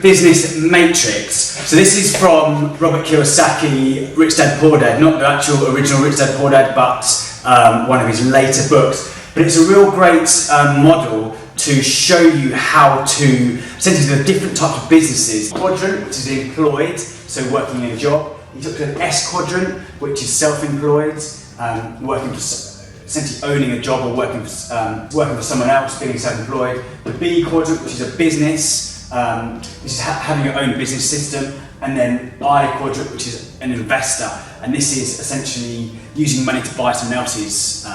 Business matrix. So this is from Robert Kiyosaki, Rich Dad Poor Dad, not the actual original Rich Dad Poor Dad, but one of his later books. But it's a real great model to show you how to, essentially the different types of businesses. Quadrant, which is employed, so working in a job. He took an S quadrant, which is self-employed, working for, essentially owning a job or working for someone else, being self-employed. The B quadrant, which is a business, which is having your own business system, and then I quadrant, which is an investor, and this is essentially using money to buy someone else's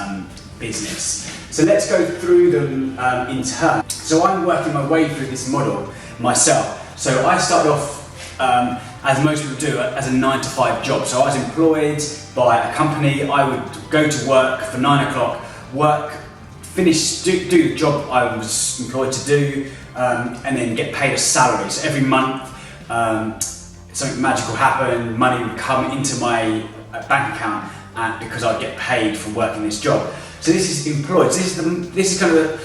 business. So let's go through them in turn. So I'm working my way through this model myself. So I started off, as most people do, as a 9-to-5 job. So I was employed by a company. I would go to work for 9 o'clock, finish, do the job I was employed to do, and then get paid a salary. So every month, something magical happened, money would come into my bank account because I'd get paid for working this job. So this is employed. So this is kind of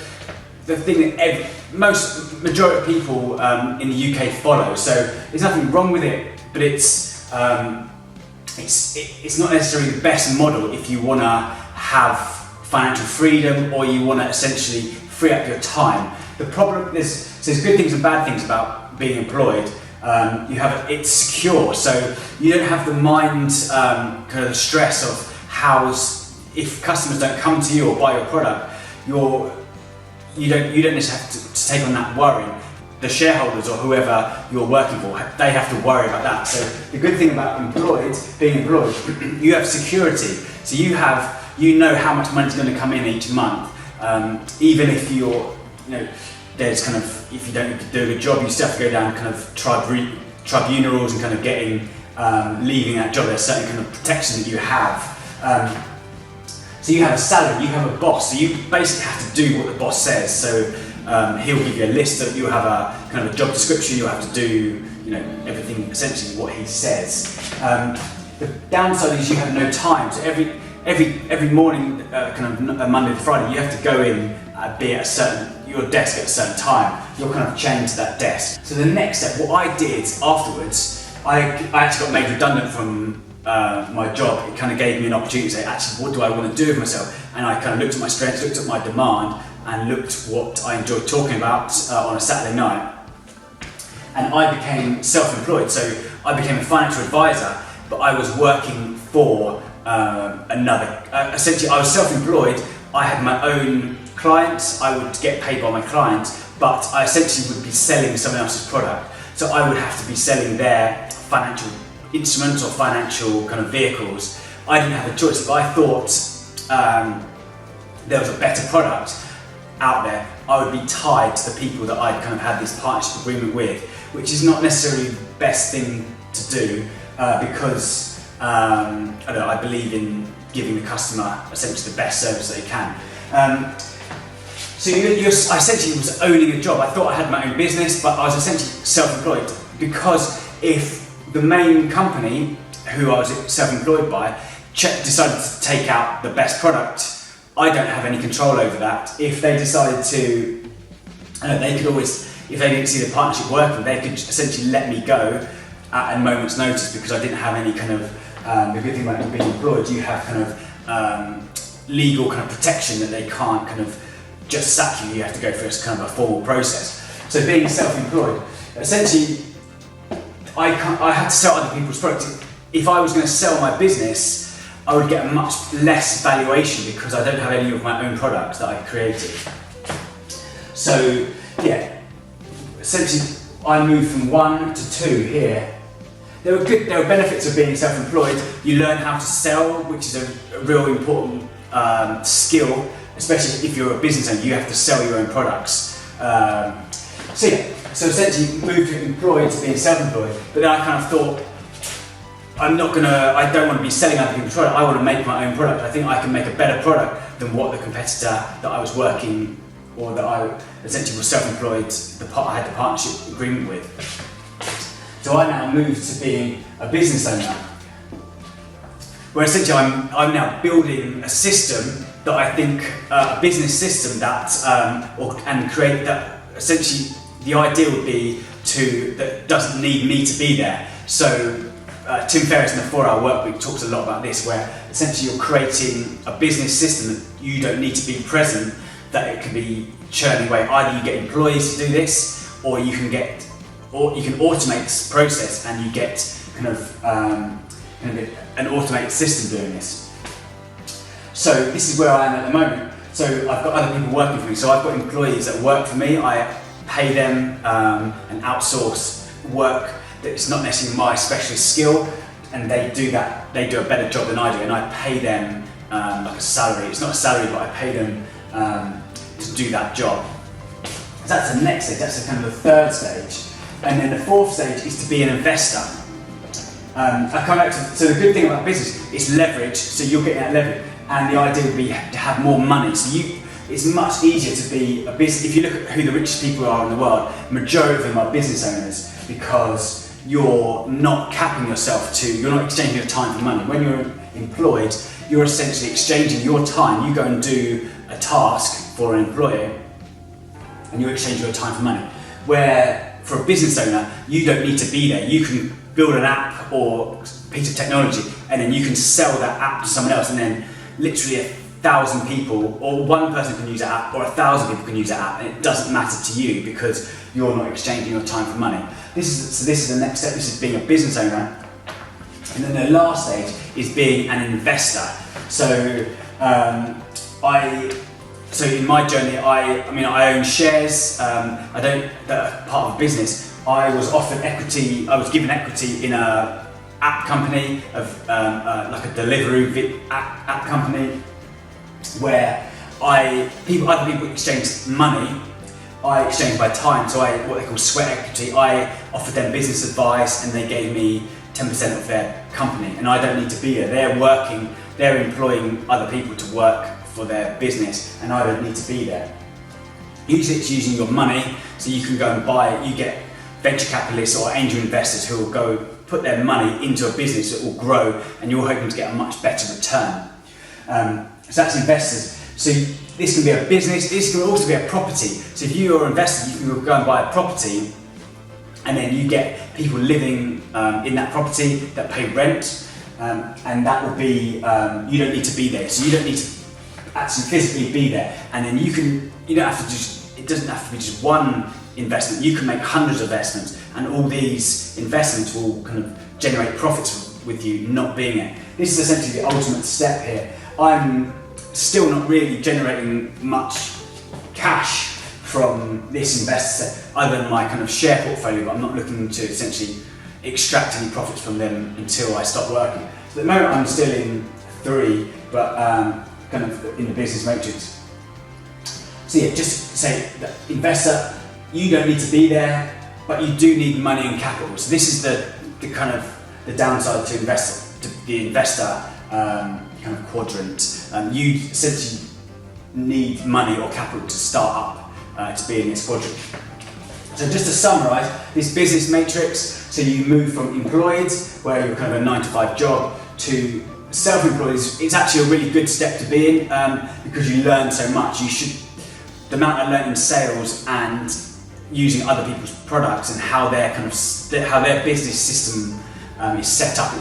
the thing that majority of people in the UK follow. So there's nothing wrong with it, but it's not necessarily the best model if you want to have financial freedom or you want to essentially free up your time. The problem is, there's good things and bad things about being employed. It's secure, so you don't have the mind, kind of the stress of if customers don't come to you or buy your product, you don't necessarily have to take on that worry. The shareholders or whoever you're working for, they have to worry about that. So the good thing about being employed, you have security. So you know how much money's going to come in each month, even if there's kind of, if you don't do a good job, you still have to go down kind of tribunals and kind of leaving that job. There's certain kind of protection that you have. So you have a salary, you have a boss, so you basically have to do what the boss says. So he'll give you a list, that you'll have a kind of a job description, you'll have to do everything essentially what he says. The downside is you have no time. So every morning, kind of Monday to Friday, you have to go in, be at your desk at a certain time. You're kind of chained to that desk. So the next step, what I did afterwards, I actually got made redundant from my job. It kind of gave me an opportunity to say, actually, what do I want to do with myself? And I kind of looked at my strengths, looked at my demand, and looked what I enjoyed talking about on a Saturday night. And I became self-employed. So I became a financial advisor, but I was working for essentially I was self-employed. I had my own clients, I would get paid by my clients, but I essentially would be selling someone else's product. So I would have to be selling their financial instruments or financial kind of vehicles. I didn't have a choice. If I thought there was a better product out there, I would be tied to the people that I'd kind of had this partnership agreement with, which is not necessarily the best thing to do because I believe in giving the customer essentially the best service that they can. So I essentially was owning a job. I thought I had my own business, but I was essentially self-employed, because if the main company who I was self-employed by decided to take out the best product, I don't have any control over that. If they decided to, they could always, if they didn't see the partnership working, they could essentially let me go at a moment's notice, because I didn't have any kind of, the good thing about being employed, you have kind of legal kind of protection that they can't kind of just sack you. You have to go through a kind of a formal process. So being self-employed, essentially, I had to sell other people's products. If I was going to sell my business, I would get a much less valuation because I don't have any of my own products that I created. So yeah, essentially I moved from 1 to 2 here. There were benefits of being self-employed. You learn how to sell, which is a real important skill, especially if you're a business owner. You have to sell your own products. So essentially moved from employed to being self-employed, but then I kind of thought, I don't want to be selling other people's product, I want to make my own product. I think I can make a better product than what the competitor that I was working, or that I essentially was self-employed, I had the partnership agreement with. So I now moved to being a business owner, where essentially I'm now building a system that I think, a business system that, and create that, essentially the idea would be that doesn't need me to be there. So Tim Ferriss in the 4-Hour Workweek talks a lot about this, where essentially you're creating a business system that you don't need to be present, that it can be churning away. Either you get employees to do this, or you can automate this process and you get kind of an automated system doing this. So this is where I am at the moment. So I've got other people working for me. So I've got employees that work for me. I pay them and outsource work that's not necessarily my specialist skill, and they do a better job than I do, and I pay them like a salary. It's not a salary, but I pay them to do that job. So that's the next stage, that's kind of the third stage. And then the fourth stage is to be an investor. I come back to, so the good thing about business is leverage, so you're getting that leverage, and the idea would be to have more money. So it's much easier to be a business. If you look at who the richest people are in the world, majority of them are business owners, because you're not capping yourself you're not exchanging your time for money. When you're employed, you're essentially exchanging your time. You go and do a task for an employer, and you exchange your time for money. Where for a business owner, you don't need to be there. You can build an app or a piece of technology, and then you can sell that app to someone else, and then literally 1,000 people, or one person can use that app, or 1,000 people can use that app, and it doesn't matter to you because you're not exchanging your time for money. This is the next step. This is being a business owner. And then the last stage is being an investor. So so in my journey, I own shares. That are part of a business. I was offered equity. I was given equity in a app company, like a delivery app company, where other people exchanged money. I exchanged my time, so what they call sweat equity. I offered them business advice, and they gave me 10% of their company, and I don't need to be there. They're employing other people to work for their business, and I don't need to be there. Usually it's using your money, so you can go and buy it. You get venture capitalists or angel investors who will go put their money into a business that will grow, and you're hoping to get a much better return. So that's investors. So this can be a business, this can also be a property. So if you're an investor, you can go and buy a property, and then you get people living in that property that pay rent, and that will be, you don't need to be there. So you don't need to actually physically be there. And then it doesn't have to be just one investment. You can make hundreds of investments, and all these investments will kind of generate profits with you not being there. This is essentially the ultimate step here. I'm still not really generating much cash from this investor other than my kind of share portfolio, but I'm not looking to essentially extract any profits from them until I stop working. So at the moment I'm still in 3, but kind of in the business matrix. So yeah, just say that investor, you don't need to be there, but you do need money and capital. So this is the kind of the downside to the investor kind of quadrant. You essentially need money or capital to start up to be in this quadrant. So just to summarise, this business matrix, so you move from employed, where you're kind of a 9-to-5 job, to self-employed. It's actually a really good step to be in because you learn so much. The amount I learned in sales and using other people's products and how their business system is set up.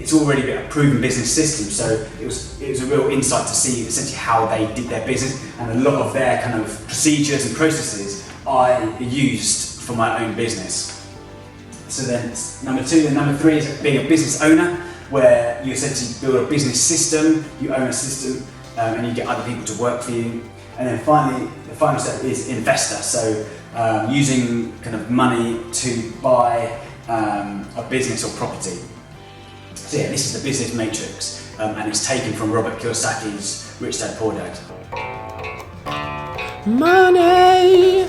It's already been a proven business system, so it was a real insight to see essentially how they did their business, and a lot of their kind of procedures and processes I used for my own business. So then number 2 and number 3 is being a business owner, where you essentially build a business system, you own a system, and you get other people to work for you. And then finally, the final step is investor, so using kind of money to buy a business or property. So yeah, this is the business matrix, and it's taken from Robert Kiyosaki's Rich Dad Poor Dad. Money,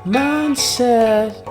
mindset.